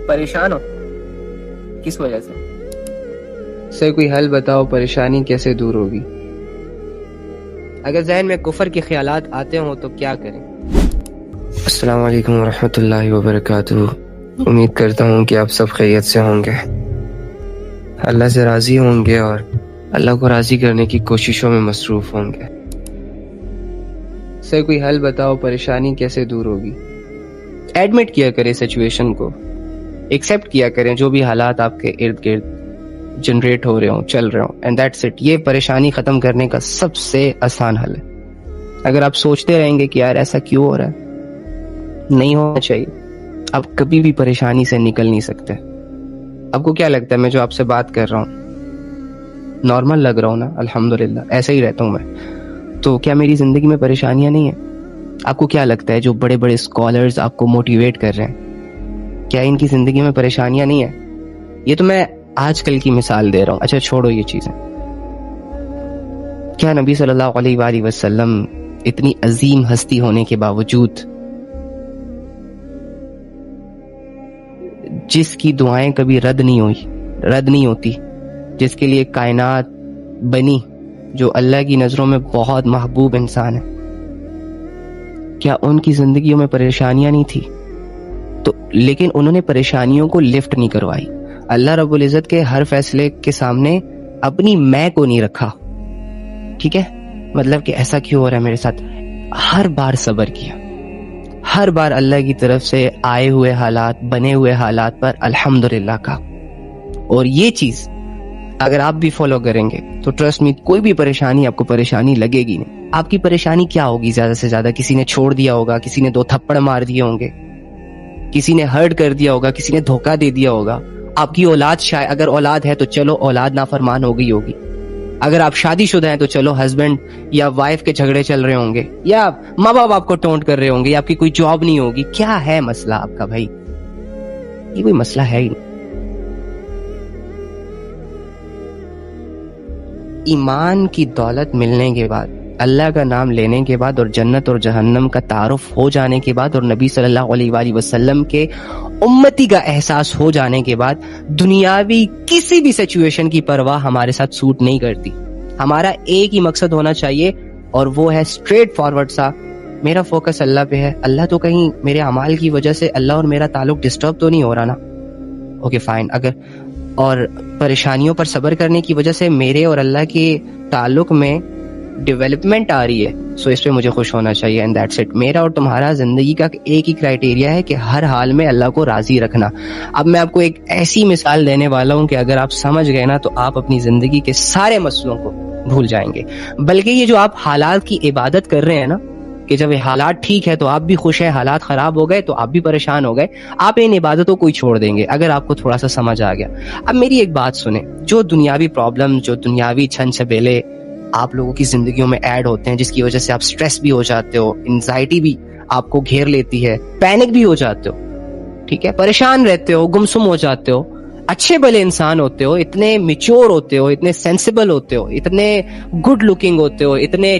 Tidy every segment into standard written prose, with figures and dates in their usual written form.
پریشان ہو کس وجہ سے؟ سے کوئی حل بتاؤ، پریشانی کیسے دور ہوگی؟ اگر ذہن میں کفر کے خیالات آتے ہوں تو کیا کریں؟ السلام علیکم ورحمۃ اللہ وبرکاتہ۔ امید کرتا ہوں کہ آپ سب خیریت سے ہوں گے، اللہ سے راضی ہوں گے اور اللہ کو راضی کرنے کی کوششوں میں مصروف ہوں گے۔ سے کوئی حل بتاؤ، پریشانی کیسے دور ہوگی؟ ایڈمٹ کیا کریں سچویشن کو، ایکسیپٹ کیا کریں جو بھی حالات آپ کے ارد گرد جنریٹ ہو رہے ہوں، چل رہے ہوں، اینڈ دیٹس اٹ۔ یہ پریشانی ختم کرنے کا سب سے آسان حل ہے۔ اگر آپ سوچتے رہیں گے کہ یار ایسا کیوں ہو رہا ہے، نہیں ہونا چاہیے، آپ کبھی بھی پریشانی سے نکل نہیں سکتے۔ آپ کو کیا لگتا ہے میں جو آپ سے بات کر رہا ہوں نارمل لگ رہا ہوں نا؟ الحمدللہ ایسے ہی رہتا ہوں میں، تو کیا میری زندگی میں پریشانیاں نہیں ہیں؟ آپ کو کیا لگتا ہے جو بڑے بڑے اسکالرز آپ کو موٹیویٹ کر رہے ہیں، کیا ان کی زندگی میں پریشانیاں نہیں ہیں؟ یہ تو میں آج کل کی مثال دے رہا ہوں، اچھا چھوڑو یہ چیزیں۔ کیا نبی صلی اللہ علیہ وآلہ وسلم اتنی عظیم ہستی ہونے کے باوجود، جس کی دعائیں کبھی رد نہیں ہوتی، جس کے لیے کائنات بنی، جو اللہ کی نظروں میں بہت محبوب انسان ہے، کیا ان کی زندگیوں میں پریشانیاں نہیں تھی؟ تو لیکن انہوں نے پریشانیوں کو لفٹ نہیں کروائی۔ اللہ رب العزت کے ہر فیصلے کے سامنے اپنی میں کو نہیں رکھا، ٹھیک ہے؟ مطلب کہ ایسا کیوں ہو رہا ہے میرے ساتھ، ہر بار صبر کیا، ہر بار اللہ کی طرف سے آئے ہوئے حالات، بنے ہوئے حالات پر الحمدللہ کا۔ اور یہ چیز اگر آپ بھی فالو کریں گے تو ٹرسٹ می، کوئی بھی پریشانی آپ کو پریشانی لگے گی نہیں۔ آپ کی پریشانی کیا ہوگی؟ زیادہ سے زیادہ کسی نے چھوڑ دیا ہوگا، کسی نے 2 تھپڑ مار دیے ہوں گے، کسی نے ہرٹ کر دیا ہوگا، کسی نے دھوکہ دے دیا ہوگا، آپ کی اولاد شاید، اگر اولاد ہے تو چلو اولاد نافرمان ہو گئی ہوگی، اگر آپ شادی شدہ ہیں تو چلو ہسبینڈ یا وائف کے جھگڑے چل رہے ہوں گے، یا ماں باپ آپ کو ٹونٹ کر رہے ہوں گے، یا آپ کی کوئی جاب نہیں ہوگی۔ کیا ہے مسئلہ آپ کا بھائی؟ یہ کوئی مسئلہ ہے ہی نہیں۔ ایمان کی دولت ملنے کے بعد، اللہ کا نام لینے کے بعد، اور جنت اور جہنم کا تعارف ہو جانے کے بعد، اور نبی صلی اللہ علیہ وآلہ وسلم کے امتی کا احساس ہو جانے کے بعد، دنیاوی کسی بھی سچویشن کی پرواہ ہمارے ساتھ سوٹ نہیں کرتی۔ ہمارا ایک ہی مقصد ہونا چاہیے، اور وہ ہے اسٹریٹ فارورڈ سا، میرا فوکس اللہ پہ ہے۔ اللہ تو کہیں میرے اعمال کی وجہ سے اللہ اور میرا تعلق ڈسٹرب تو نہیں ہو رہا نا؟ Okay fine. اگر اور پریشانیوں پر صبر کرنے کی وجہ سے میرے اور اللہ کے تعلق میں ڈیولپمنٹ آ رہی ہے، سو اس پہ مجھے خوش ہونا چاہیے، اینڈ دیٹس اٹ۔ میرا اور تمہارا زندگی کا ایک ہی کرائیٹیریا ہے کہ ہر حال میں اللہ کو راضی رکھنا۔ اب میں آپ کو ایک ایسی مثال دینے والا ہوں کہ اگر آپ سمجھ گئے نا تو آپ اپنی زندگی کے سارے مسئلوں کو بھول جائیں گے۔ بلکہ یہ جو آپ حالات کی عبادت کر رہے ہیں نا، کہ جب حالات ٹھیک ہے تو آپ بھی خوش ہیں، حالات خراب ہو گئے تو آپ بھی پریشان ہو گئے، آپ ان عبادتوں کو ہی چھوڑ دیں گے اگر آپ کو تھوڑا سا سمجھ آ گیا۔ اب میری ایک بات سنیں، جو دنیاوی پرابلم، جو دنیاوی چھن چھبیلے آپ لوگوں کی زندگیوں میں ایڈ ہوتے ہیں، جس کی وجہ سے آپ سٹریس بھی ہو جاتے ہو، انزائٹی بھی آپ کو گھیر لیتی ہے، پینک بھی ہو جاتے ہو، ٹھیک ہے، پریشان رہتے ہو، گمسم ہو جاتے ہو، اچھے بھلے انسان ہوتے ہو، اتنے میچور ہوتے ہو، اتنے سینسیبل ہوتے ہو، اتنے گڈ لکنگ ہوتے ہو، اتنے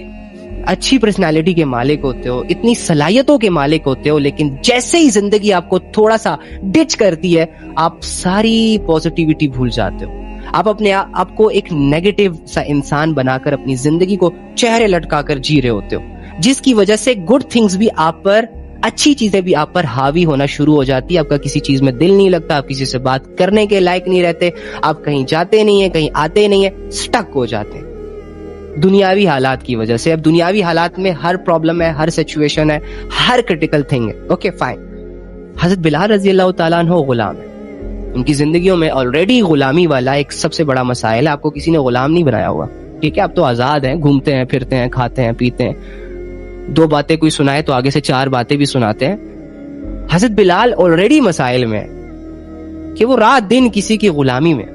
اچھی پرسنالٹی کے مالک ہوتے ہو، اتنی صلاحیتوں کے مالک ہوتے ہو، لیکن جیسے ہی زندگی آپ کو تھوڑا سا ڈچ کرتی ہے، آپ ساری پازیٹیوٹی بھول جاتے ہو، آپ اپنے آپ کو ایک نیگیٹو سا انسان بنا کر اپنی زندگی کو چہرے لٹکا کر جی رہے ہوتے ہو، جس کی وجہ سے گڈ تھنگز بھی آپ پر، اچھی چیزیں بھی آپ پر حاوی ہونا شروع ہو جاتی ہے۔ آپ کا کسی چیز میں دل نہیں لگتا، آپ کسی سے بات کرنے کے لائق نہیں رہتے، آپ کہیں جاتے نہیں ہیں، کہیں آتے نہیں ہیں، سٹک ہو جاتے ہیں دنیاوی حالات کی وجہ سے۔ اب دنیاوی حالات میں ہر پرابلم ہے، ہر سچویشن ہے، ہر کرٹیکل تھنگ ہے، اوکے فائن۔ حضرت بلال رضی اللہ تعالیٰ عنہ غلام ہے، ان کی زندگیوں میں آلریڈی غلامی والا ایک سب سے بڑا مسائل ہے۔ آپ کو کسی نے غلام نہیں بنایا ہوا، ٹھیک ہے، آپ تو آزاد ہیں، گھومتے ہیں، پھرتے ہیں، کھاتے ہیں، پیتے ہیں، 2 باتیں کوئی سنائے تو آگے سے 4 باتیں بھی سناتے ہیں۔ حضرت بلال آلریڈی مسائل میں کہ وہ رات دن کسی کی غلامی میں۔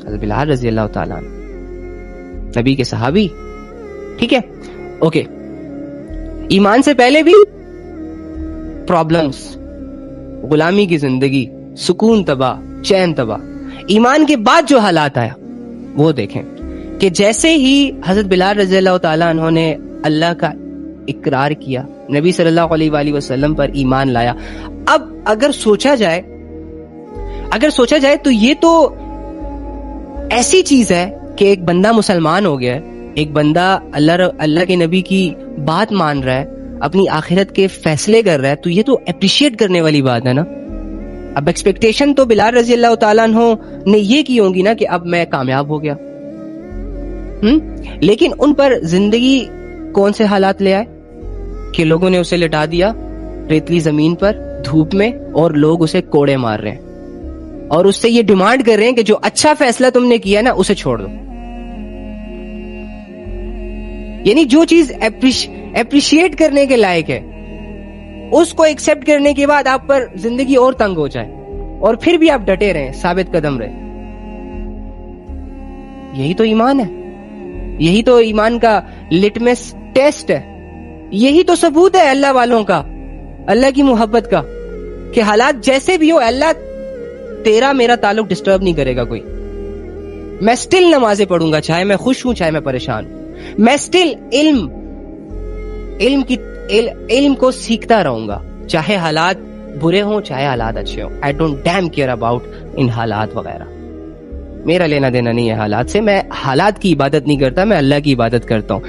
حضرت بلال رضی اللہ تعالیٰ عنہ نبی کے صحابی، ٹھیک ہے، اوکے، ایمان سے پہلے بھی پرابلمز، غلامی کی زندگی، سکون تباہ، چین تباہ۔ ایمان کے بعد جو حالات آیا وہ دیکھیں کہ جیسے ہی حضرت بلال رضی اللہ تعالیٰ عنہ نے اللہ کا اقرار کیا, نبی صلی اللہ علیہ وآلہ وسلم پر ایمان لایا. اب اگر سوچا جائے تو یہ تو ایسی چیز ہے کہ ایک بندہ مسلمان ہو گیا ہے, ایک بندہ اللہ کے نبی کی بات مان رہا ہے, اپنی آخرت کے فیصلے کر رہا ہے, تو یہ تو اپریشیٹ کرنے والی بات ہے نا. اب ایکسپیکٹیشن تو بلال رضی اللہ تعالیٰ عنہ نے یہ کی ہوں گی نا کہ اب میں کامیاب ہو گیا, لیکن ان پر زندگی کون سے حالات لے آئے کہ لوگوں نے اسے لٹا دیا ریتلی زمین پر دھوپ میں, اور لوگ اسے کوڑے مار رہے ہیں اور اس سے یہ ڈیمانڈ کر رہے ہیں کہ جو اچھا فیصلہ تم نے کیا نا اسے چھوڑ دو. یعنی جو چیز اپریشیٹ کرنے کے لائق ہے اس کو ایکسپٹ کرنے کے بعد آپ پر زندگی اور تنگ ہو جائے اور پھر بھی آپ ڈٹے رہیں, ثابت قدم رہیں. یہی تو ایمان ہے, یہی تو ایمان کا لٹمس ٹیسٹ ہے, یہی تو ثبوت ہے اللہ والوں کا, اللہ کی محبت کا, کہ حالات جیسے بھی ہو اللہ تیرا میرا تعلق ڈسٹرب نہیں کرے گا کوئی. میں سٹل نمازیں پڑھوں گا چاہے میں خوش ہوں چاہے میں پریشان ہوں, میں سٹل علم کو سیکھتا رہوں گا چاہے حالات برے ہوں چاہے حالات اچھے ہوں. I don't damn care about ان حالات وغیرہ, میرا لینا دینا نہیں ہے حالات سے. میں حالات کی عبادت نہیں کرتا, میں اللہ کی عبادت کرتا ہوں.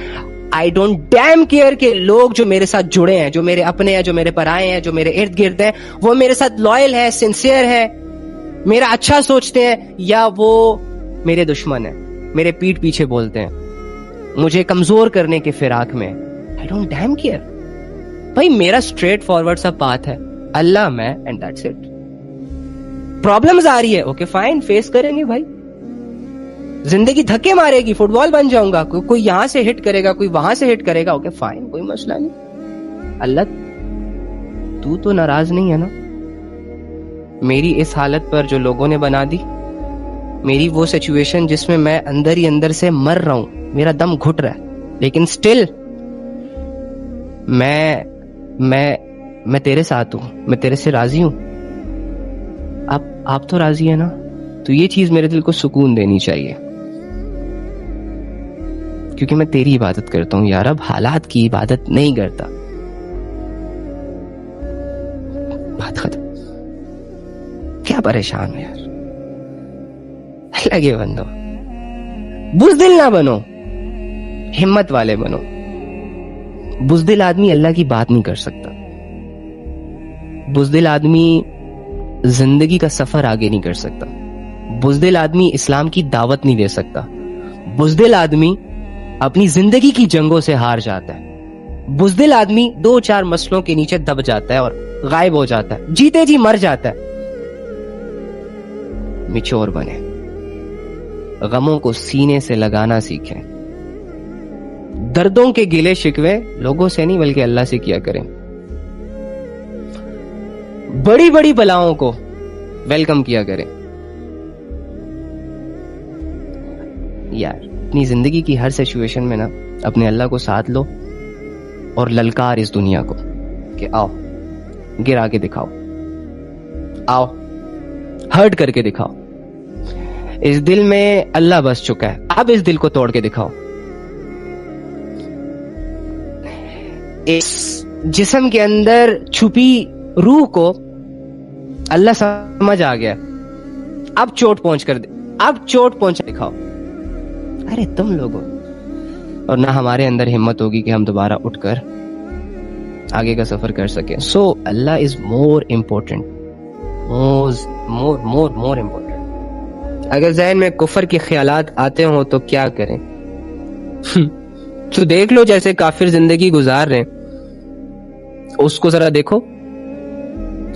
I don't damn care کہ لوگ جو میرے ساتھ جڑے ہیں, جو میرے اپنے ہیں, جو میرے پرائے ہیں, جو میرے ارد گرد ہیں, وہ میرے ساتھ لائل ہیں, سنسیئر ہیں, میرا اچھا سوچتے ہیں, یا وہ میرے دشمن ہیں, میرے پیٹھ پیچھے بولتے ہیں, مجھے کمزور کرنے کے فراق میں. I don't damn care. بھائی میرا اسٹریٹ فارورڈ سا پاتھ ہے, اللہ میں, اینڈ دیٹس اٹ. پرابلمز آ رہی ہے, اوکے فائن, فیس کریں گے بھائی. زندگی دھکے مارے گی, فٹ بال بن جاؤں گا, کوئی یہاں سے ہٹ کرے گا, کوئی وہاں سے ہٹ کرے گا, اوکے فائن, کوئی مسئلہ نہیں. اللہ تو ناراض نہیں ہے نا میری اس حالت پر جو لوگوں نے بنا دی, میری وہ سچویشن جس میں میں اندر ہی اندر سے مر رہا ہوں, میرا دم گھٹ رہا ہے, لیکن سٹل میں تیرے ساتھ ہوں, میں تیرے سے راضی ہوں. آپ تو راضی ہے نا, تو یہ چیز میرے دل کو سکون دینی چاہیے, کیونکہ میں تیری عبادت کرتا ہوں یار, اب حالات کی عبادت نہیں کرتا. بات ختم. کیا پریشان ہو یار, اللہ کے بندو, بزدل نہ بنو, ہمت والے بنو. بزدل آدمی اللہ کی بات نہیں کر سکتا, بزدل آدمی زندگی کا سفر آگے نہیں کر سکتا, بزدل آدمی اسلام کی دعوت نہیں دے سکتا, بزدل آدمی اپنی زندگی کی جنگوں سے ہار جاتا ہے, بزدل آدمی 2-4 مسئلوں کے نیچے دب جاتا ہے اور غائب ہو جاتا ہے, جیتے جی مر جاتا ہے. میچور بنے, غموں کو سینے سے لگانا سیکھیں, دردوں کے گلے شکوے لوگوں سے نہیں بلکہ اللہ سے کیا کریں, بڑی بڑی بلاؤں کو ویلکم کیا کریں. یار اپنی زندگی کی ہر سچویشن میں نا اپنے اللہ کو ساتھ لو اور للکار اس دنیا کو کہ آؤ گرا کے دکھاؤ, آؤ ہرٹ کر کے دکھاؤ. اس دل میں اللہ بس چکا ہے, اب اس دل کو توڑ کے دکھاؤ. اس جسم کے اندر چھپی روح کو اللہ سمجھ آ گیا, اب چوٹ پہنچا دکھاؤ. ارے تم لوگوں, اور نہ ہمارے اندر ہمت ہوگی کہ ہم دوبارہ اٹھ کر آگے کا سفر کر سکیں. سو اللہ از مور امپورٹنٹ, مور امپورٹنٹ. اگر ذہن میں کفر کے خیالات آتے ہوں تو کیا کریں؟ تو دیکھ لو جیسے کافر زندگی گزار رہے ہیں, اس کو ذرا دیکھو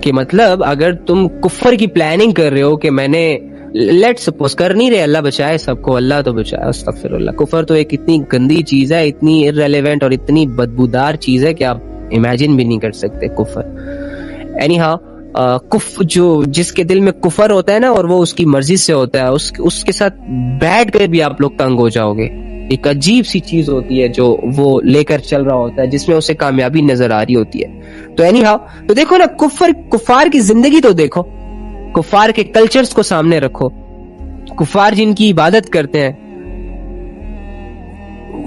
کہ مطلب اگر تم کفر کی پلاننگ کر رہے ہو کہ میں نے لیٹ سپوز کر نہیں رہے, اللہ بچائے سب کو, اللہ تو بچائے, استغفر اللہ. کفر تو ایک اتنی گندی چیز ہے, اتنی irrelevant اور اتنی بدبودار چیز ہے کہ آپ امیجن بھی نہیں کر سکتے کفر. اینی ہاؤ جس کے دل میں کفر ہوتا ہے نا اور وہ اس کی مرضی سے ہوتا ہے, اس کے ساتھ بیٹھ کر بھی آپ لوگ تنگ ہو جاؤ گے. ایک عجیب سی چیز ہوتی ہے جو وہ لے کر چل رہا ہوتا ہے, جس میں اسے کامیابی نظر آ رہی ہوتی ہے. تو اینی ہاؤ, تو دیکھو نا کفار کی زندگی تو دیکھو, کفار کے کلچرز کو سامنے رکھو, کفار جن کی عبادت کرتے ہیں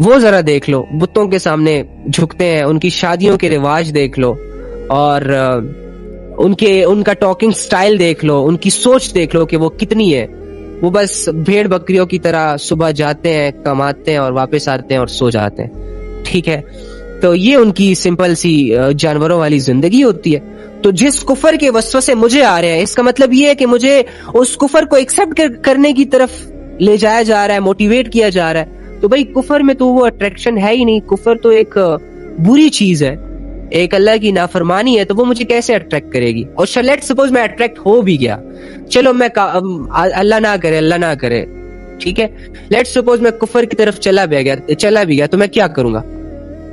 وہ ذرا دیکھ لو، بتوں کے سامنے جھکتے ہیں، ان کی شادیوں کے رواج دیکھ لو، اور ان کا ٹاکنگ سٹائل دیکھ لو، ان کی سوچ دیکھ لو کہ وہ کتنی ہے. وہ بس بھیڑ بکریوں کی طرح صبح جاتے ہیں، کماتے ہیں اور واپس آتے ہیں اور سو جاتے ہیں. ٹھیک ہے، تو یہ ان کی سمپل سی جانوروں والی زندگی ہوتی ہے. تو جس کفر کے وسوسے مجھے آ رہے ہیں، اس کا مطلب یہ ہے کہ مجھے اس کفر کو ایکسپٹ کرنے کی طرف لے جایا جا رہا ہے، موٹیویٹ کیا جا رہا ہے. تو بھائی کفر میں تو وہ اٹریکشن ہے ہی نہیں. کفر تو ایک بری چیز ہے، ایک اللہ کی نافرمانی ہے، تو وہ مجھے کیسے اٹریکٹ کرے گی؟ اور لیٹ سپوز میں اٹریکٹ ہو بھی گیا، چلو میں اللہ نہ کرے ٹھیک ہے، لیٹ سپوز میں کفر کی طرف چلا بھی گیا تو میں کیا کروں گا؟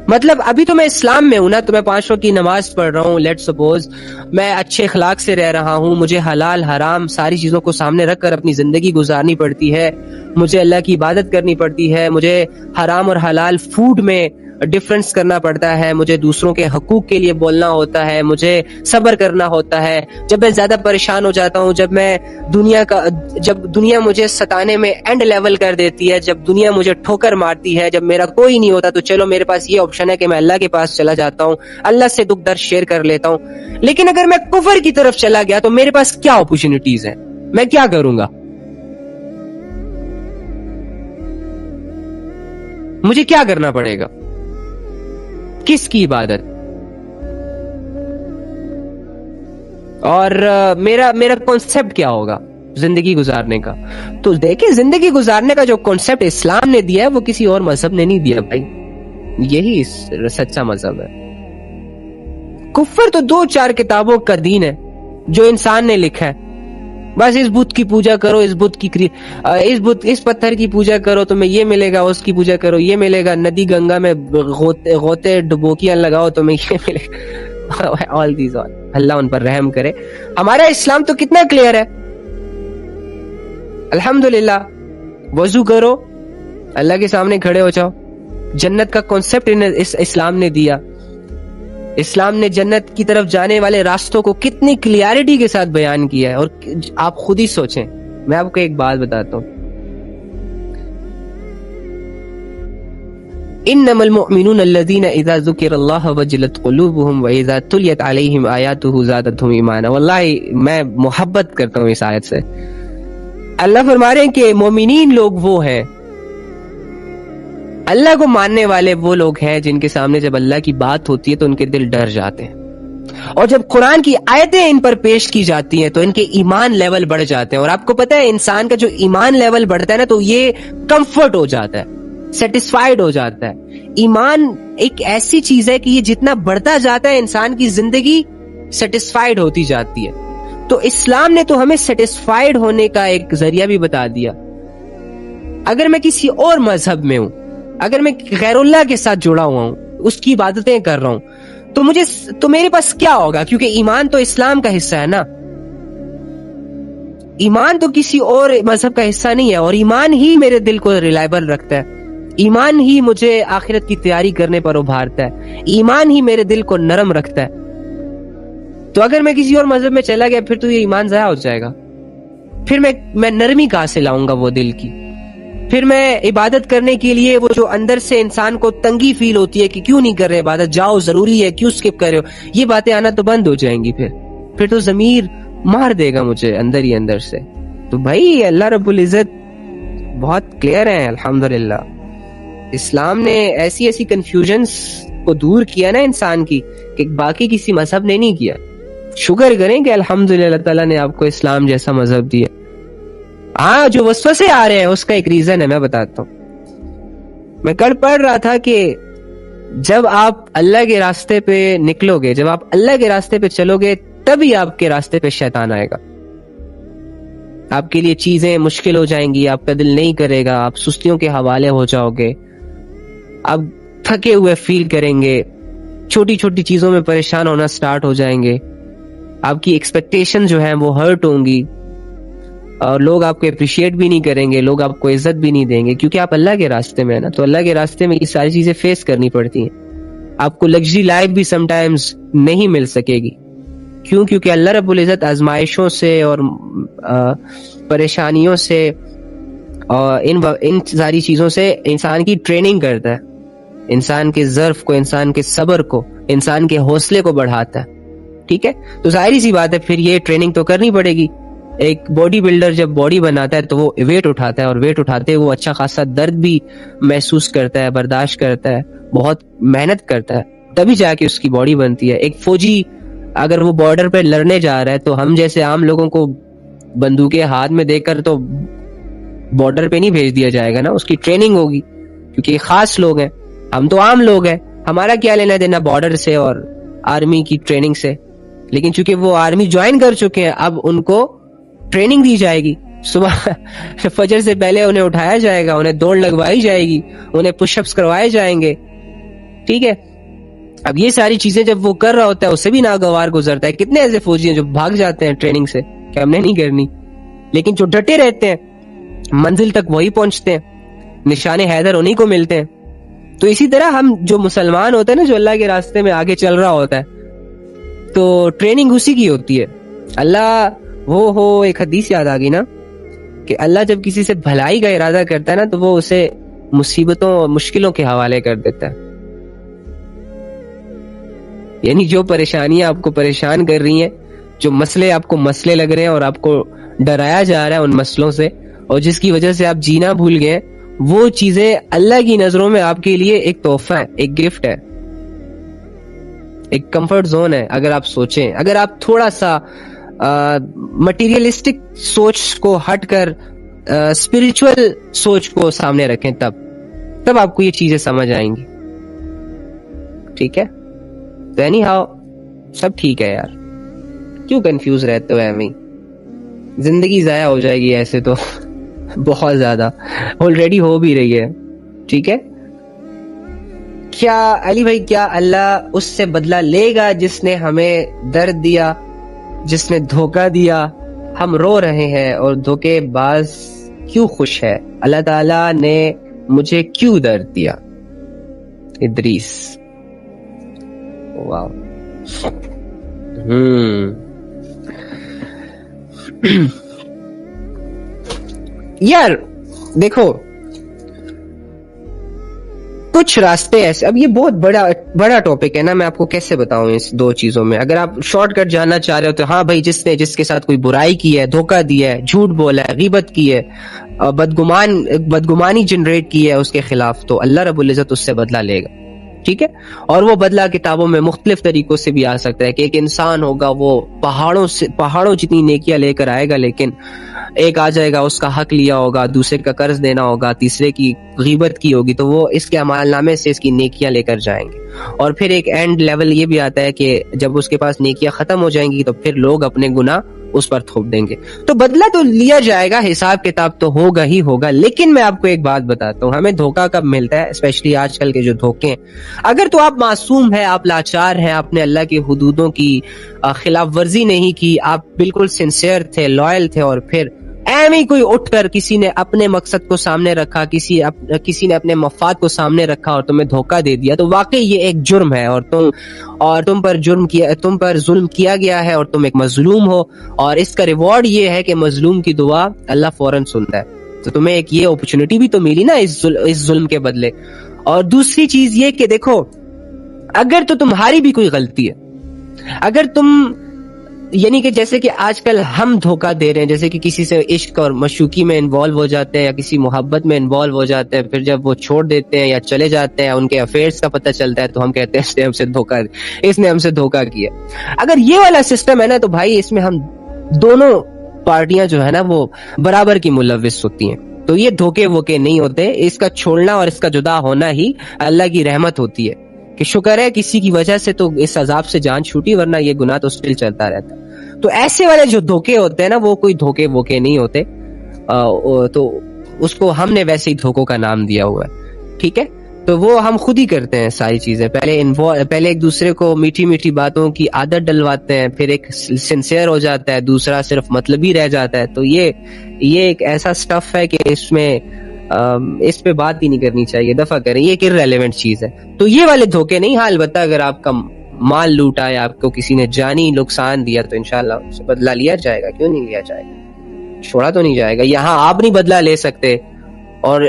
مطلب ابھی تو میں اسلام میں ہوں نا، تو میں 5 وقت کی نماز پڑھ رہا ہوں، لیٹ سپوز میں اچھے اخلاق سے رہ رہا ہوں، مجھے حلال حرام ساری چیزوں کو سامنے رکھ کر اپنی زندگی گزارنی پڑتی ہے، مجھے اللہ کی عبادت کرنی پڑتی ہے، مجھے حرام اور حلال فوڈ میں ڈفرنس کرنا پڑتا ہے، مجھے دوسروں کے حقوق کے لیے بولنا ہوتا ہے، مجھے صبر کرنا ہوتا ہے. جب میں زیادہ پریشان ہو جاتا ہوں، جب دنیا مجھے ستانے میں اینڈ لیول کر دیتی ہے، جب دنیا مجھے ٹھوکر مارتی ہے، جب میرا کوئی نہیں ہوتا، تو چلو میرے پاس یہ آپشن ہے کہ میں اللہ کے پاس چلا جاتا ہوں، اللہ سے دکھ درد شیئر کر لیتا ہوں. لیکن اگر میں کفر کی طرف چلا گیا تو میرے پاس کیا اپرچونٹیز ہیں؟ میں کیا کروں گا؟ مجھے کیا کرنا پڑے گا؟ کس کی عبادت؟ اور میرا کانسیپٹ کیا ہوگا زندگی گزارنے کا؟ تو دیکھیں، زندگی گزارنے کا جو کانسیپٹ اسلام نے دیا ہے وہ کسی اور مذہب نے نہیں دیا بھائی، یہی سچا مذہب ہے. کفر تو 2-4 کتابوں کا دین ہے جو انسان نے لکھا ہے. بس اس بت کی پوجا کرو، اس پتھر کی پوجا کرو، تمہیں یہ ملے گا، اس کی پوجا کرو یہ ملے گا، ندی گنگا میں غوطے ڈبوکیاں لگاؤ تمہیں یہ ملے گا. all these all. اللہ ان پر رحم کرے. ہمارا اسلام تو کتنا کلیئر ہے، الحمدللہ. وضو کرو، اللہ کے سامنے کھڑے ہو جاؤ. جنت کا کانسیپٹ اسلام نے دیا. اسلام نے جنت کی طرف جانے والے راستوں کو کتنی کلیئرٹی کے ساتھ بیان کیا ہے. اور آپ خود ہی سوچیں، میں آپ کو ایک بات بتاتا ہوں، انما المؤمنون الذين اذا ذكر الله وجلت قلوبهم واذا تليت عليهم آیاته زادتهم ایمانا. واللہ میں محبت کرتا ہوں اس آیت سے. اللہ فرما رہے ہیں کہ مومنین لوگ وہ ہیں، اللہ کو ماننے والے وہ لوگ ہیں جن کے سامنے جب اللہ کی بات ہوتی ہے تو ان کے دل ڈر جاتے ہیں، اور جب قرآن کی آیتیں ان پر پیش کی جاتی ہیں تو ان کے ایمان لیول بڑھ جاتے ہیں. اور آپ کو پتہ ہے انسان کا جو ایمان لیول بڑھتا ہے نا، تو یہ کمفرٹ ہو جاتا ہے، سیٹسفائیڈ ہو جاتا ہے. ایمان ایک ایسی چیز ہے کہ یہ جتنا بڑھتا جاتا ہے انسان کی زندگی سیٹسفائیڈ ہوتی جاتی ہے. تو اسلام نے تو ہمیں سیٹسفائیڈ ہونے کا ایک ذریعہ بھی بتا دیا. اگر میں کسی اور مذہب میں ہوں، اگر میں غیر اللہ کے ساتھ جڑا ہوا ہوں، اس کی عبادتیں کر رہا ہوں، تو میرے پاس کیا ہوگا؟ کیونکہ ایمان تو اسلام کا حصہ ہے نا، ایمان تو کسی اور مذہب کا حصہ نہیں ہے. اور ایمان ہی میرے دل کو ریلائبل رکھتا ہے، ایمان ہی مجھے آخرت کی تیاری کرنے پر ابھارتا ہے، ایمان ہی میرے دل کو نرم رکھتا ہے. تو اگر میں کسی اور مذہب میں چلا گیا، پھر تو یہ ایمان ضائع ہو جائے گا. پھر میں نرمی کہاں سے لاؤں گا وہ دل کی؟ پھر میں عبادت کرنے کے لیے وہ جو اندر سے انسان کو تنگی فیل ہوتی ہے کہ کیوں نہیں کر رہے عبادت، جاؤ ضروری ہے، کیوں سکپ کر رہے ہو، یہ باتیں آنا تو بند ہو جائیں گی. پھر تو ضمیر مار دے گا مجھے اندر ہی اندر سے. تو بھائی اللہ رب العزت بہت کلیئر ہیں الحمدللہ. اسلام نے ایسی کنفیوژنز کو دور کیا نا انسان کی، کہ باقی کسی مذہب نے نہیں کیا. شکر کریں کہ الحمدللہ اللہ تعالیٰ نے آپ کو اسلام جیسا مذہب دیا. ہاں، جو وسوسے آ رہے ہیں اس کا ایک ریزن ہے، میں بتاتا ہوں. میں کل پڑھ رہا تھا کہ جب آپ اللہ کے راستے پہ نکلو گے، جب آپ اللہ کے راستے پہ چلو گے، تبھی آپ کے راستے پہ شیطان آئے گا. آپ کے لیے چیزیں مشکل ہو جائیں گی، آپ کا دل نہیں کرے گا، آپ سستیوں کے حوالے ہو جاؤ گے، آپ تھکے ہوئے فیل کریں گے، چھوٹی چھوٹی چیزوں میں پریشان ہونا سٹارٹ ہو جائیں گے، آپ کی ایکسپیکٹیشن جو ہیں وہ ہرٹ ہوں گی، اور لوگ آپ کو اپریشیٹ بھی نہیں کریں گے، لوگ آپ کو عزت بھی نہیں دیں گے، کیونکہ آپ اللہ کے راستے میں ہیں نا. تو اللہ کے راستے میں یہ ساری چیزیں فیس کرنی پڑتی ہیں. آپ کو لگژری لائف بھی سم ٹائمز نہیں مل سکے گی. کیوں؟ کیونکہ اللہ رب العزت آزمائشوں سے اور پریشانیوں سے اور ان ساری چیزوں سے انسان کی ٹریننگ کرتا ہے, انسان کے ظرف کو, انسان کے صبر کو, انسان کے حوصلے کو بڑھاتا ہے. ٹھیک ہے, تو ظاہری سی بات ہے پھر یہ ٹریننگ تو کرنی پڑے گی. ایک باڈی بلڈر جب باڈی بناتا ہے تو وہ ویٹ اٹھاتا ہے, اور ویٹ اٹھاتے وہ اچھا خاصا درد بھی محسوس کرتا ہے, برداشت کرتا ہے, بہت محنت کرتا ہے, تبھی جا کے اس کی باڈی بنتی ہے. ایک فوجی اگر وہ بارڈر پہ لڑنے جا رہا ہے تو ہم جیسے عام لوگوں کو بندوقیں ہاتھ میں دے کر تو بارڈر پہ نہیں بھیج دیا جائے گا نا, اس کی ٹریننگ ہوگی, کیونکہ خاص لوگ ہیں, ہم تو عام لوگ ہیں, ہمارا کیا لینا دینا بارڈر سے اور آرمی کی ٹریننگ سے. لیکن چونکہ وہ آرمی جوائن کر چکے ہیں, اب ان کو ٹریننگ دی جائے گی. صبح فجر سے پہلے انہیں اٹھایا جائے گا, انہیں دوڑ لگوائی جائے گی, انہیں پش اپس کروائے جائیں گے. ٹھیک ہے, اب یہ ساری چیزیں جب وہ کر رہا ہوتا ہے اسے بھی ناگوار گزرتا ہے. کتنے ایسے فوجی ہیں جو بھاگ جاتے ہیں ٹریننگ سے کہ ہم نے نہیں کرنی, لیکن جو ڈٹے رہتے ہیں منزل تک وہی پہنچتے ہیں, نشان حیدر انہی کو ملتے ہیں. تو اسی طرح ہم جو مسلمان ہوتے ہیں نا, جو اللہ کے راستے میں آگے چل رہا ہوتا ہے, تو ٹریننگ اسی کی ہوتی ہے. اللہ وہ ہو, ایک حدیث یاد آ گئی نا کہ اللہ جب کسی سے بھلائی کا ارادہ کرتا ہے نا تو وہ اسے مصیبتوں اور مشکلوں کے حوالے کر دیتا ہے. یعنی جو پریشانیاں آپ کو پریشان کر رہی ہیں, جو مسئلے آپ کو مسئلے لگ رہے ہیں اور آپ کو ڈرایا جا رہا ہے ان مسئلوں سے, اور جس کی وجہ سے آپ جینا بھول گئے, وہ چیزیں اللہ کی نظروں میں آپ کے لیے ایک تحفہ ہے, ایک گفٹ ہے, ایک کمفرٹ زون ہے. اگر آپ سوچیں, اگر آپ تھوڑا سا مٹیریلسٹک سوچ کو ہٹ کر اسپرچل سوچ کو سامنے رکھیں, تب آپ کو یہ چیزیں سمجھ آئیں گی. ٹھیک ہے, تو اینی ہاؤ سب ٹھیک ہے یار, کیوں کنفیوز رہتے ہو ایویں, زندگی ضائع ہو جائے گی ایسے تو بہت زیادہ, آلریڈی ہو بھی رہی ہے. ٹھیک ہے, کیا علی بھائی, کیا اللہ اس سے بدلہ لے گا جس نے ہمیں درد دیا, جس نے دھوکہ دیا؟ ہم رو رہے ہیں اور دھوکے باز کیوں خوش ہے, اللہ تعالیٰ نے مجھے کیوں درد دیا؟ ادریس, واو. یار دیکھو, کچھ راستے ایسے, اب یہ بہت بڑا ٹاپک ہے نا, میں آپ کو کیسے بتاؤں اس دو چیزوں میں. اگر آپ شارٹ کٹ جاننا چاہ رہے ہو تو ہاں بھائی, جس کے ساتھ کوئی برائی کی ہے, دھوکہ دیا ہے, جھوٹ بولا ہے, غیبت کی ہے, بدگمانی جنریٹ کی ہے اس کے خلاف, تو اللہ رب العزت اس سے بدلہ لے گا. ٹھیک ہے, اور وہ بدلہ کتابوں میں مختلف طریقوں سے بھی آ سکتا ہے کہ ایک انسان ہوگا وہ پہاڑوں جتنی نیکیاں لے کر آئے گا, لیکن ایک آ جائے گا اس کا حق لیا ہوگا, دوسرے کا قرض دینا ہوگا, تیسرے کی غیبت کی ہوگی, تو وہ اس کے اعمال نامے سے اس کی نیکیاں لے کر جائیں گے. اور پھر ایک اینڈ لیول یہ بھی آتا ہے کہ جب اس کے پاس نیکیاں ختم ہو جائیں گی تو پھر لوگ اپنے گناہ اس پر تھوپ دیں گے. تو بدلہ تو لیا جائے گا, حساب کتاب تو ہوگا ہی ہوگا. لیکن میں آپ کو ایک بات بتاتا ہوں, ہمیں دھوکہ کب ملتا ہے, اسپیشلی آج کل کے جو دھوکے ہیں. اگر تو آپ معصوم ہیں, آپ لاچار ہیں, آپ نے اللہ کی حدودوں کی خلاف ورزی نہیں کی, آپ بالکل سنسیئر تھے, لائل تھے, اور پھر ایویں کوئی اٹھ کر کسی نے اپنے مقصد کو سامنے رکھا, کسی نے اپنے مفاد کو سامنے رکھا اور تمہیں دھوکہ دے دیا, تو واقعی یہ ایک جرم ہے, اور تم پر ظلم کیا گیا ہے, اور تم ایک مظلوم ہو. اور اس کا ریوارڈ یہ ہے کہ مظلوم کی دعا اللہ فوراً سنتا ہے. تو تمہیں ایک یہ اپرچونٹی بھی تو ملی نا اس ظلم کے بدلے. اور دوسری چیز یہ کہ دیکھو, اگر تو تمہاری بھی کوئی غلطی ہے, اگر تم یعنی کہ جیسے کہ آج کل ہم دھوکہ دے رہے ہیں, جیسے کہ کسی سے عشق اور مشوقی میں انوالو ہو جاتے ہیں یا کسی محبت میں انوالو ہو جاتے ہیں, پھر جب وہ چھوڑ دیتے ہیں یا چلے جاتے ہیں, ان کے افیئرز کا پتہ چلتا ہے, تو ہم کہتے ہیں اس نے ہم سے دھوکہ کیا. اگر یہ والا سسٹم ہے نا, تو بھائی اس میں ہم دونوں پارٹیاں جو ہے نا وہ برابر کی ملوث ہوتی ہیں. تو یہ دھوکے ووکے نہیں ہوتے, اس کا چھوڑنا اور اس کا جدا ہونا ہی اللہ کی رحمت ہوتی ہے کہ شکر ہے کسی کی وجہ سے تو اس عذاب سے جان چھوٹی, ورنہ یہ گناہ تو اسٹل چلتا رہتا. تو ایسے والے جو دھوکے ہوتے ہیں نا, وہ کوئی دھوکے ووکے نہیں ہوتے, تو اس کو ہم نے ویسے ہی دھوکوں کا نام دیا ہوا ہے. ٹھیک ہے, تو وہ ہم خود ہی کرتے ہیں ساری چیزیں. پہلے ایک دوسرے کو میٹھی میٹھی باتوں کی عادت ڈلواتے ہیں, پھر ایک سنسیئر ہو جاتا ہے, دوسرا صرف مطلبی رہ جاتا ہے. تو یہ ایک ایسا سٹف ہے کہ اس پہ بات ہی نہیں کرنی چاہیے, دفع کریں, یہ ایک irrelevant چیز ہے. تو یہ والے دھوکے نہیں. ہاں البتہ اگر آپ کا مال لوٹا ہے, آپ کو کسی نے جانی نقصان دیا, تو انشاءاللہ اس سے بدلہ لیا جائے گا. کیوں نہیں لیا جائے گا, چھوڑا تو نہیں جائے گا. یہاں آپ نہیں بدلہ لے سکتے, اور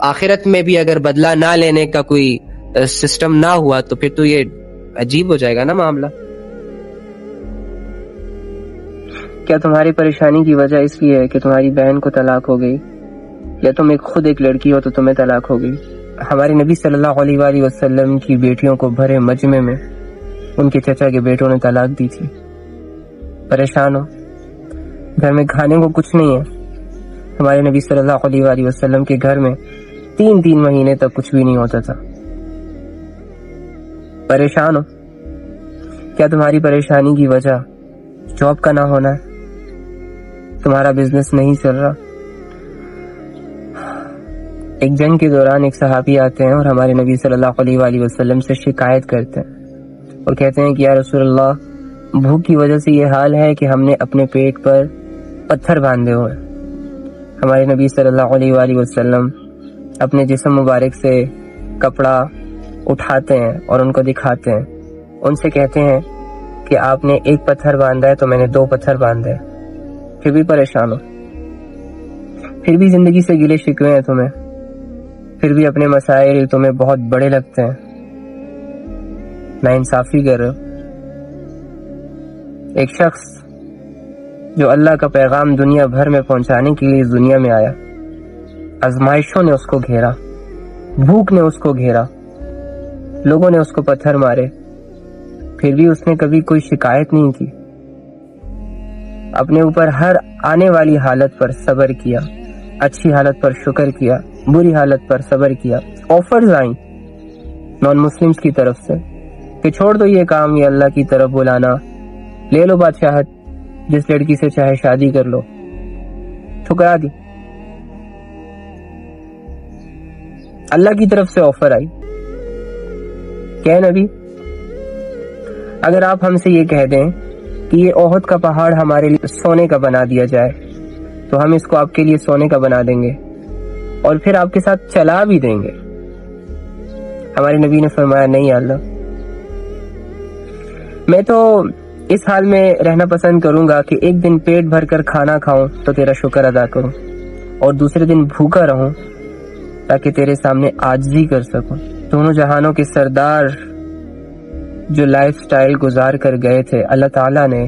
آخرت میں بھی اگر بدلہ نہ لینے کا کوئی سسٹم نہ ہوا تو پھر تو یہ عجیب ہو جائے گا نا معاملہ. کیا تمہاری پریشانی کی وجہ اس لیے ہے کہ تمہاری بہن کو طلاق ہو گئی، یا تم خود ایک لڑکی ہو تو تمہیں طلاق ہو گئی؟ ہمارے نبی صلی اللہ علیہ وآلہ وسلم کی بیٹیوں کو بھرے مجمع میں ان کے چچا کے بیٹوں نے طلاق دی تھی. پریشان ہو، گھر میں کھانے کو کچھ نہیں ہے. ہمارے نبی صلی اللہ علیہ وآلہ وسلم کے گھر میں 3 مہینے تک کچھ بھی نہیں ہوتا تھا. پریشان ہو، کیا تمہاری پریشانی کی وجہ جاب کا نہ ہونا ہے؟ تمہارا بزنس نہیں چل رہا؟ ایک جنگ کے دوران ایک صحابی آتے ہیں اور ہمارے نبی صلی اللہ علیہ وآلہ وسلم سے شکایت کرتے ہیں اور کہتے ہیں کہ یا رسول اللہ، بھوک کی وجہ سے یہ حال ہے کہ ہم نے اپنے پیٹ پر پتھر باندھے ہوئے. ہمارے نبی صلی اللہ علیہ وآلہ وسلم اپنے جسم مبارک سے کپڑا اٹھاتے ہیں اور ان کو دکھاتے ہیں. ان سے کہتے ہیں کہ آپ نے 1 پتھر باندھا ہے تو میں نے 2 پتھر باندھے. پھر بھی پریشان ہو، پھر بھی زندگی سے گلے شکوے ہیں تمہیں، پھر بھی اپنے مسائل تمہیں بہت بڑے لگتے ہیں، ناانصافی کر رہے ہو. ایک شخص جو اللہ کا پیغام دنیا بھر میں پہنچانے کے لیے دنیا میں آیا، آزمائشوں نے اس کو گھیرا، بھوک نے اس کو گھیرا، لوگوں نے اس کو پتھر مارے، پھر بھی اس نے کبھی کوئی شکایت نہیں کی. اپنے اوپر ہر آنے والی حالت پر صبر کیا، اچھی حالت پر شکر کیا، بری حالت پر صبر کیا. آفرز آئیں نان مسلمز کی طرف سے کہ چھوڑ دو یہ کام، یہ اللہ کی طرف بلانا، لے لو بادشاہت، جس لڑکی سے چاہے شادی کر لو. ٹھکرا دی. اللہ کی طرف سے آفر آئی کہ نبی، اگر آپ ہم سے یہ کہہ دیں کہ یہ احد کا پہاڑ ہمارے لیے سونے کا بنا دیا جائے تو ہم اس کو آپ کے لیے سونے کا بنا دیں گے اور پھر آپ کے ساتھ چلا بھی دیں گے. ہمارے نبی نے فرمایا نہیں اللہ، میں تو اس حال میں رہنا پسند کروں گا کہ ایک دن پیٹ بھر کر کھانا کھاؤں تو تیرا شکر ادا کروں، اور دوسرے دن بھوکا رہوں تاکہ تیرے سامنے عاجزی کر سکوں. دونوں جہانوں کے سردار جو لائف سٹائل گزار کر گئے تھے، اللہ تعالیٰ نے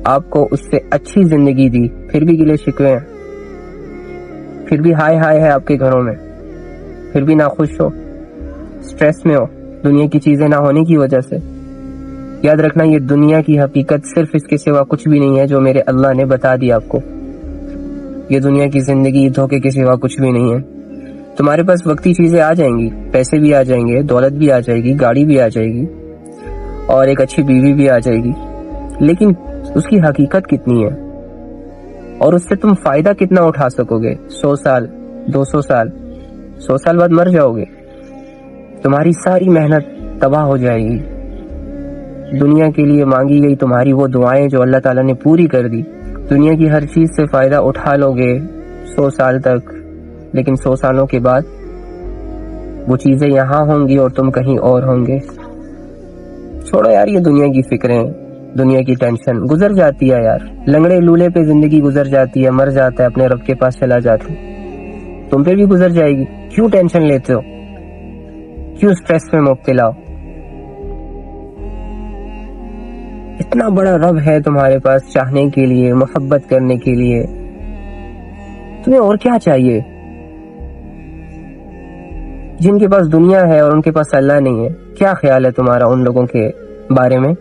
آپ کو اس سے اچھی زندگی دی، پھر بھی گلے شکوے ہیں، پھر بھی ہائے ہائے ہے آپ کے گھروں میں، پھر بھی ناخوش ہو، سٹریس میں ہو دنیا کی چیزیں نہ ہونے کی وجہ سے. یاد رکھنا یہ دنیا کی حقیقت صرف اس کے سوا کچھ بھی نہیں ہے جو میرے اللہ نے بتا دی آپ کو. یہ دنیا کی زندگی دھوکے کے سوا کچھ بھی نہیں ہے. تمہارے پاس وقتی چیزیں آ جائیں گی، پیسے بھی آ جائیں گے، دولت بھی آ جائے گی، گاڑی بھی آ جائے گی، اور ایک اچھی بیوی بھی آ جائے گی، لیکن اس کی حقیقت کتنی ہے اور اس سے تم فائدہ کتنا اٹھا سکو گے؟ 100 سال، 200 سال، 100 سال بعد مر جاؤ گے، تمہاری ساری محنت تباہ ہو جائے گی. دنیا کے لیے مانگی گئی تمہاری وہ دعائیں جو اللہ تعالیٰ نے پوری کر دی. دنیا کی ہر چیز سے فائدہ اٹھا لو گے 100 سال تک، لیکن 100 سالوں کے بعد وہ چیزیں یہاں ہوں گی اور تم کہیں اور ہوں گے. چھوڑو یار یہ دنیا کی فکریں، دنیا کی ٹینشن گزر جاتی ہے یار. لنگڑے لولے پہ زندگی گزر جاتی ہے، مر جاتا ہے، اپنے رب کے پاس چلا جاتا ہے. تم پہ بھی گزر جائے گی. کیوں ٹینشن لیتے ہو؟ کیوں سٹریس میں مبتلا ہو؟ اتنا بڑا رب ہے تمہارے پاس چاہنے کے لیے، محبت کرنے کے لیے، تمہیں اور کیا چاہیے؟ جن کے پاس دنیا ہے اور ان کے پاس اللہ نہیں ہے، کیا خیال ہے تمہارا ان لوگوں کے بارے میں؟